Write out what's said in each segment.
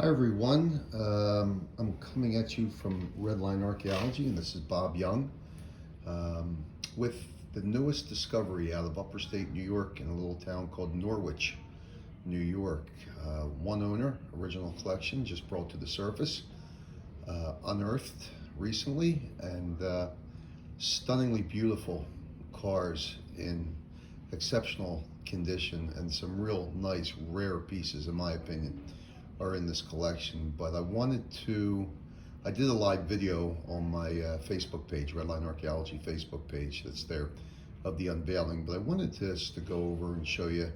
Hi everyone, I'm coming at you from Redline Archeology, and this is Bob Young with the newest discovery out of upstate New York in a little town called Norwich, New York. One owner, original collection, just brought to the surface, unearthed recently, and stunningly beautiful cars in exceptional condition, and some real nice rare pieces, in my opinion, are in this collection. But I did a live video on my Facebook page, Redline Archeology Facebook page that's there, of the unveiling. But I wanted to go over and show you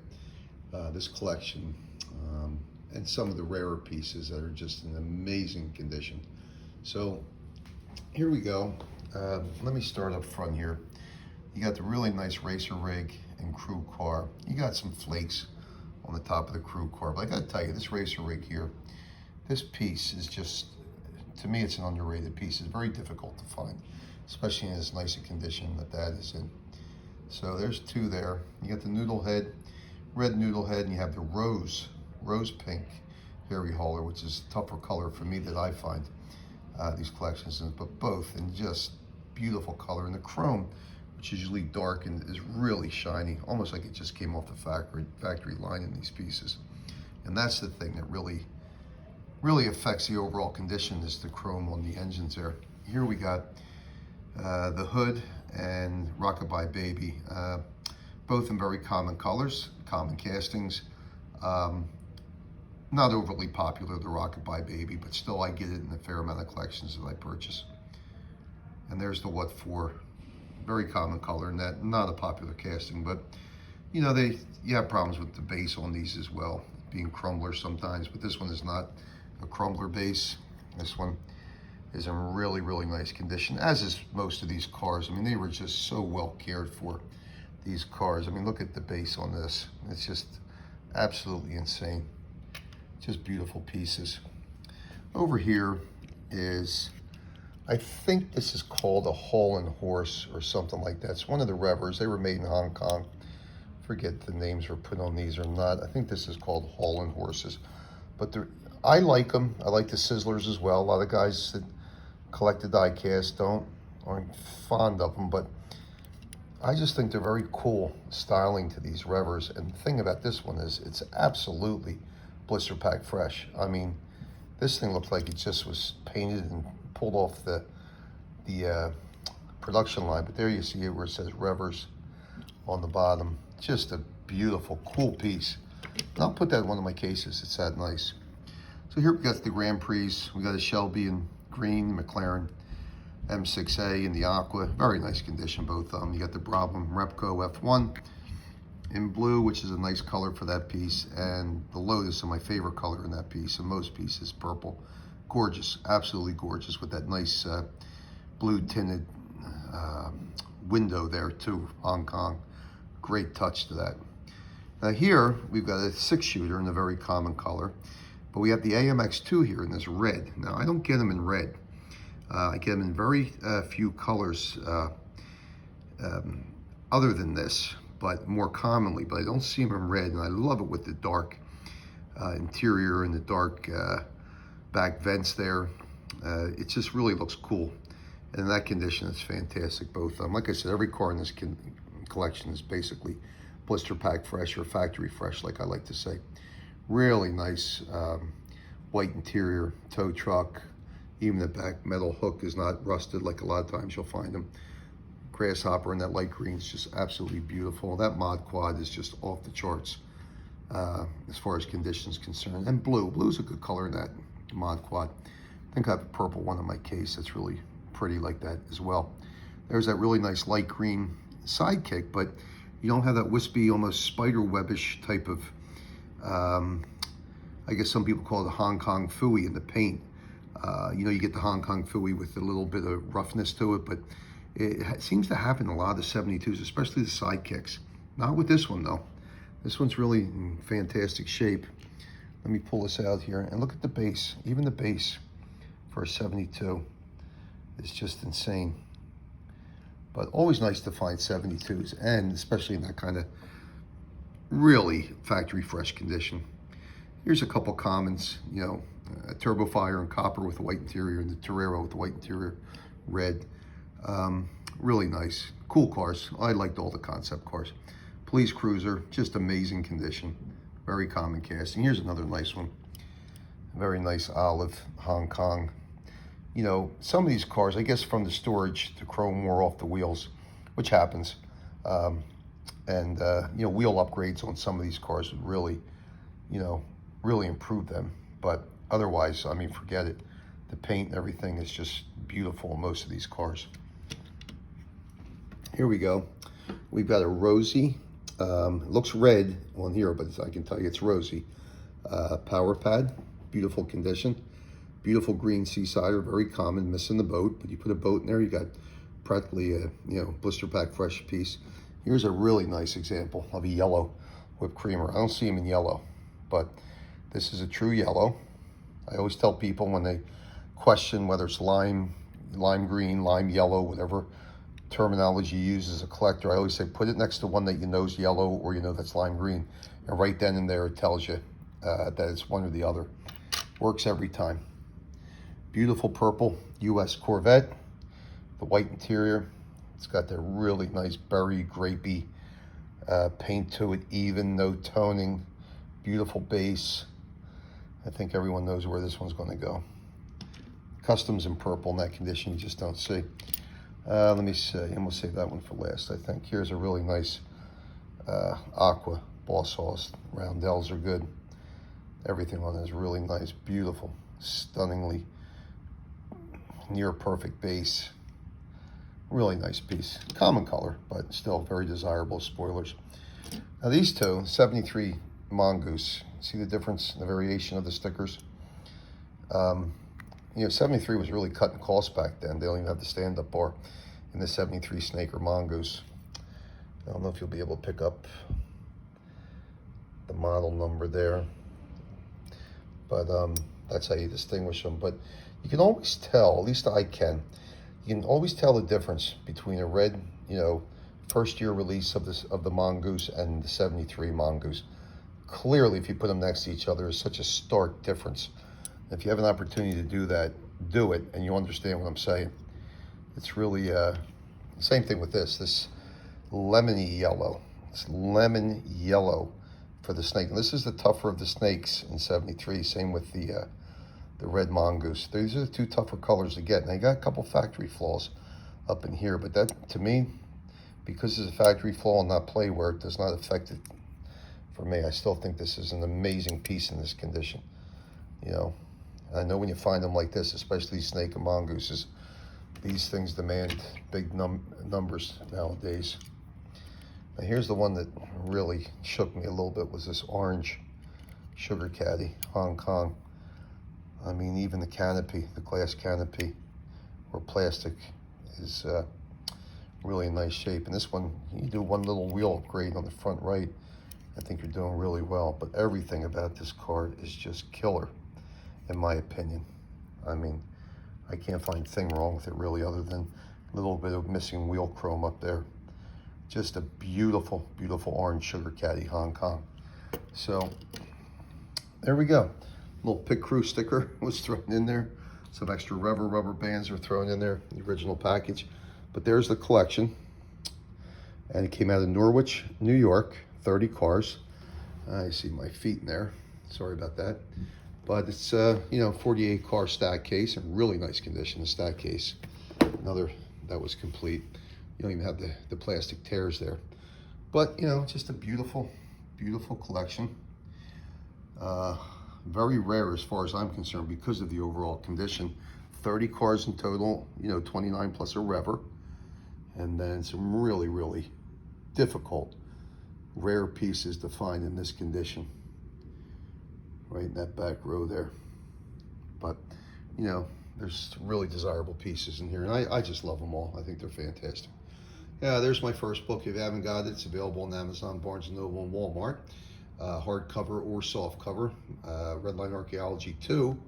this collection and some of the rarer pieces that are just in amazing condition. So here we go. Let me start up front here. You got the really nice racer rig and crew car. You got some flakes on the top of the crew car, but I gotta tell you, this racer rig here, this piece is just, to me, it's an underrated piece. It's very difficult to find, especially in as nice a condition that is in. So there's two there. You got the noodle head, red noodle head, and you have the rose pink hairy hauler, which is a tougher color for me that I find these collections in, but both in just beautiful color. And the chrome, which is usually dark, and is really shiny, almost like it just came off the factory line in these pieces. And that's the thing that really affects the overall condition, is the chrome on the engines there. Here we got the hood and Rockabye Baby, both in very common colors, common castings. Not overly popular, the Rockabye Baby, but still I get it in a fair amount of collections that I purchase. And there's the what for. Very common color, and that not a popular casting, but you know, you have problems with the base on these as well, being crumblers sometimes, but this one is not a crumbler base. This one is in really nice condition, as is most of these cars. I mean, they were just so well cared for, these cars. I mean, look at the base on this. It's just absolutely insane. Just beautiful pieces. Over here is, I think this is called a Hall and Horse or something like that. It's one of the Revers. They were made in Hong Kong. Forget the names were put on these or not. I think this is called Hall and Horses. But I like them. I like the Sizzlers as well. A lot of guys that collect the die cast aren't fond of them, but I just think they're very cool styling to these Revers. And the thing about this one is it's absolutely blister pack fresh. I mean, this thing looks like it just was painted and pulled off the production line, but there you see it where it says Revers on the bottom. Just a beautiful, cool piece. And I'll put that in one of my cases. It's that nice. So here we got the Grand Prix. We got a Shelby in green, McLaren M6A in the aqua. Very nice condition, both of them. You got the Brabham Repco F1 in blue, which is a nice color for that piece, and the Lotus is my favorite color in that piece, and most pieces purple. Gorgeous, absolutely gorgeous, with that nice blue tinted window there too, Hong Kong. Great touch to that. Now here we've got a 6-shooter in a very common color, but we have the AMX2 here in this red. Now I don't get them in red. I get them in very few colors other than this, but more commonly, but I don't see them in red, and I love it with the dark interior and the dark back vents there. It just really looks cool, and in that condition it's fantastic, both of them. Like I said, every car in this collection is basically blister pack fresh or factory fresh, like I like to say. Really nice white interior, tow truck. Even the back metal hook is not rusted like a lot of times you'll find them. Grasshopper in that light green is just absolutely beautiful. That mod quad is just off the charts as far as conditions concerned. And blue's a good color in that mod quad. I think I have a purple one in my case that's really pretty like that as well. There's that really nice light green sidekick, but you don't have that wispy, almost spider webbish type of, I guess some people call it a Hong Kong Phooey in the paint. You know, you get the Hong Kong Phooey with a little bit of roughness to it, but it seems to happen in a lot of the 72s, especially the sidekicks. Not with this one though. This one's really in fantastic shape. Let me pull this out here and look at the base. Even the base for a 72 is just insane. But always nice to find 72s, and especially in that kind of really factory fresh condition. Here's a couple commons, you know, Turbo Fire in copper with the white interior, and the Torero with the white interior, red. Really nice, cool cars. I liked all the concept cars. Police Cruiser, just amazing condition, very common cast. And here's another nice one, very nice olive, Hong Kong. You know, some of these cars, I guess from the storage, the chrome wore off the wheels, which happens. You know, wheel upgrades on some of these cars would really, you know, really improve them. But otherwise, I mean, forget it. The paint and everything is just beautiful in most of these cars. Here we go. We've got a rosy, it looks red on here, but I can tell you it's rosy. Power pad, beautiful condition. Beautiful green Seasider, very common, missing the boat, but you put a boat in there, you got practically a, you know, blister pack fresh piece. Here's a really nice example of a yellow whipped creamer. I don't see them in yellow, but this is a true yellow. I always tell people when they question whether it's lime green, lime yellow, whatever terminology you use as a collector, I always say put it next to one that you know is yellow or you know that's lime green. And right then and there it tells you that it's one or the other. Works every time. Beautiful purple US Corvette, the white interior. It's got that really nice berry grapey paint to it, even, no toning, beautiful base. I think everyone knows where this one's going to go. Customs in purple in that condition you just don't see. Let me see, and we'll save that one for last, I think. Here's a really nice aqua boss sauce. Roundels are good. Everything on it is really nice, beautiful, stunningly near perfect base. Really nice piece. Common color, but still very desirable spoilers. Now these two, 73 Mongoose. See the difference in the variation of the stickers? You know, 73 was really cutting costs back then. They don't even have the stand-up bar in the 73 Snake or Mongoose. I don't know if you'll be able to pick up the model number there, but that's how you distinguish them. But you can always tell, at least I can, you can always tell the difference between a red, you know, first year release of the Mongoose and the 73 Mongoose. Clearly, if you put them next to each other, there's such a stark difference. If you have an opportunity to do that, do it, and you understand what I'm saying. It's really, same thing with this lemony yellow. It's lemon yellow for the Snake. And this is the tougher of the Snakes in 73, same with the red Mongoose. These are the two tougher colors to get. And they got a couple factory flaws up in here, but that, to me, because it's a factory flaw and not play wear, it does not affect it for me. I still think this is an amazing piece in this condition. You know, I know when you find them like this, especially Snake and Mongooses, these things demand big numbers nowadays. Now here's the one that really shook me a little bit, was this orange Sugar Caddy, Hong Kong. I mean, even the canopy, the glass canopy or plastic, is really in nice shape. And this one, you do one little wheel upgrade on the front right, I think you're doing really well. But everything about this car is just killer, in my opinion. I mean, I can't find a thing wrong with it really, other than a little bit of missing wheel chrome up there. Just a beautiful, beautiful orange Sugar Caddy, Hong Kong. So there we go. Little Pit Crew sticker was thrown in there. Some extra rubber bands are thrown in there, the original package. But there's the collection. And it came out of Norwich, New York, 30 cars. I see my feet in there. Sorry about that. But it's, you know, 48 car stack case, in really nice condition, the stack case. Another that was complete. You don't even have the plastic tears there. But, you know, just a beautiful, beautiful collection. Very rare as far as I'm concerned because of the overall condition. 30 cars in total, you know, 29 plus a rever. And then some really, really difficult, rare pieces to find in this condition. Right in that back row there. But, you know, there's really desirable pieces in here. And I just love them all. I think they're fantastic. Yeah, there's my first book. If you haven't got it, it's available on Amazon, Barnes & Noble, and Walmart. Hardcover or soft cover, Redline Archeology 2,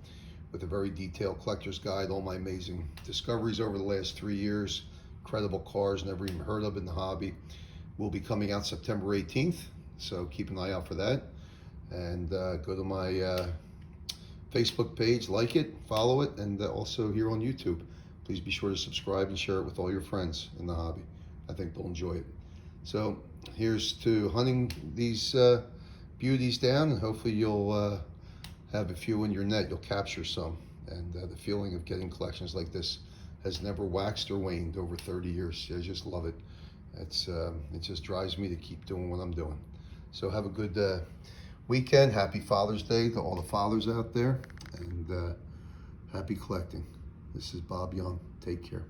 with a very detailed collector's guide, all my amazing discoveries over the last 3 years, incredible cars never even heard of in the hobby, will be coming out September 18th, so keep an eye out for that. And go to my Facebook page, like it, follow it, and also here on YouTube. Please be sure to subscribe and share it with all your friends in the hobby. I think they'll enjoy it. So here's to hunting these beauties down, and hopefully you'll have a few in your net. You'll capture some, and the feeling of getting collections like this has never waxed or waned over 30 years. I just love it. It just drives me to keep doing what I'm doing. So have a good weekend. Happy Father's Day to all the fathers out there, and happy collecting. This is Bob Young. Take care.